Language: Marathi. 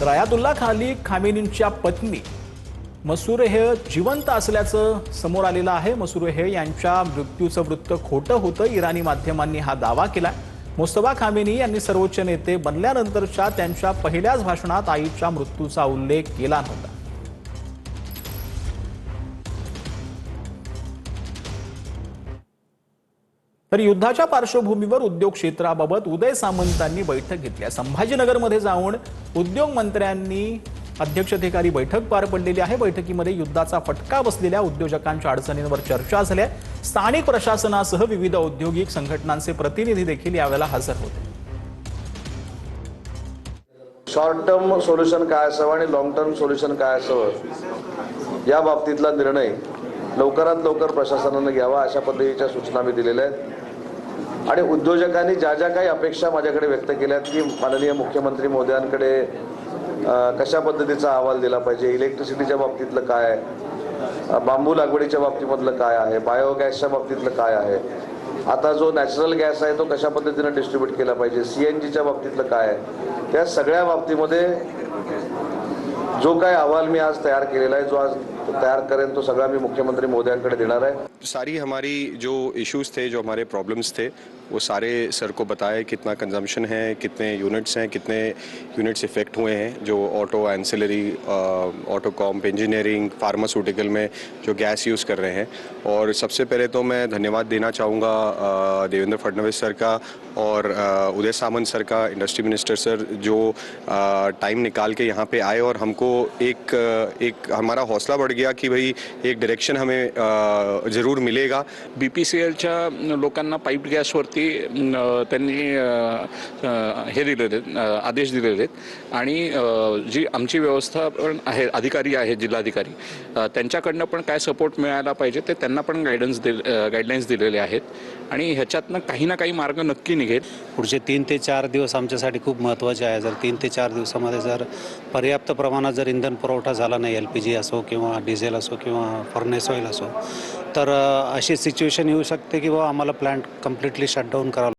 तर आयातुल्ला अली खामेनींच्या पत्नी मसुरेह जिवंत असल्याचं समोर आलेलं आहे। मसुरेह यांच्या मृत्यूचं वृत्त खोटं होतं। इराणी माध्यमांनी हा दावा केला। मुस्तफा खामेनी यांनी सर्वोच्च नेते बनल्यानंतरच्या त्यांच्या पहिल्याच भाषणात आईच्या मृत्यूचा उल्लेख केला नव्हता। तर युद्धाच्या पार्श्वभूमीवर उद्योग क्षेत्राबाबत उदय सामंतांनी बैठक घेतली। संभाजीनगरमध्ये जाऊन उद्योग मंत्र्यांनी अध्यक्षतेखाली बैठक पार पडलेली आहे। बैठकीमध्ये युद्धाचा फटका बसलेल्या उद्योजकांच्या अडचणींवर चर्चा झाली। स्थानिक प्रशासनासह विविध औद्योगिक संघटनांचे प्रतिनिधी देखील यावेळेला हजर होते। शॉर्ट टर्म सोल्युशन काय असावं आणि लॉंग टर्म सोल्युशन काय असावं या बाबतीतला निर्णय लवकरात लवकर प्रशासनाने घ्यावा अशा पद्धतीच्या सूचना मी दिलेल्या आहेत। आणि उद्योजकांनी ज्या ज्या काही अपेक्षा माझ्याकडे व्यक्त केल्यात की माननीय मुख्यमंत्री महोदयांकडे कशा पद्धतीचा अहवाल दिला पाहिजे, इलेक्ट्रिसिटीच्या बाबतीतलं काय आहे, बांबू लागवडीच्या बाबतीमधलं काय आहे, बायोगॅसच्या बाबतीतलं काय आहे, आता जो नॅचरल गॅस आहे तो कशा पद्धतीने डिस्ट्रीब्यूट केला पाहिजे, सीएनजीच्या बाबतीतलं काय आहे, त्या सगळ्या बाबतीमध्ये जो काय अहवाल मी आज तयार केलेला आहे, जो आज तैयार करें तो सगळा मी मुख्यमंत्री महोदयांकडे देणार आहे। सारी हमारी जो इश्यूज थे, जो हमारे प्रॉब्लम्स थे, वो सारे सर को बताए। कितना कंजम्पशन है, कितने यूनिट्स हैं, कितने यूनिट्स इफेक्ट हुए हैं, जो ऑटो एंसिलरी, ऑटो कॉम्प, इंजीनियरिंग, फार्मास्यूटिकल में जो गैस यूज़ कर रहे हैं। और सबसे पहले तो मैं धन्यवाद देना चाहूँगा देवेंद्र फडणवीस सर का और उदय सामंत सर का, इंडस्ट्री मिनिस्टर सर, जो टाइम निकाल के यहाँ पे आए और हमको एक हमारा हौसला बढ़ गया कि भाई एक डायरेक्शन हमें जरूर मिलेगा। बीपीसीएलच्या लोकांना पाईप गॅसवरती त्यांनी हे दिलेले आदेश दिलेले आहेत आणि जी आमची व्यवस्था पण आहे, अधिकारी आहेत जिल्हाधिकारी, त्यांच्याकडनं पण काय सपोर्ट मिळायला पाहिजे ते त्यांना पण गाईडलाईन्स दिलेले आहेत आणि ह्याच्यातनं काही ना काही मार्ग नक्की निघेल। पुढचे 3 ते 4 दिवस आमच्यासाठी खूप महत्त्वाचे आहे। जर 3 ते 4 दिवसामध्ये जर पर्याप्त प्रमाणात जर इंधन पुरवठा झाला नाही, LPG असो किंवा डिझेल असो किंवा फर्नेस ऑइल असो, तर अशी सिच्युएशन येऊ शकते की आम्हाला प्लांट कम्प्लिटली शटडाऊन करावं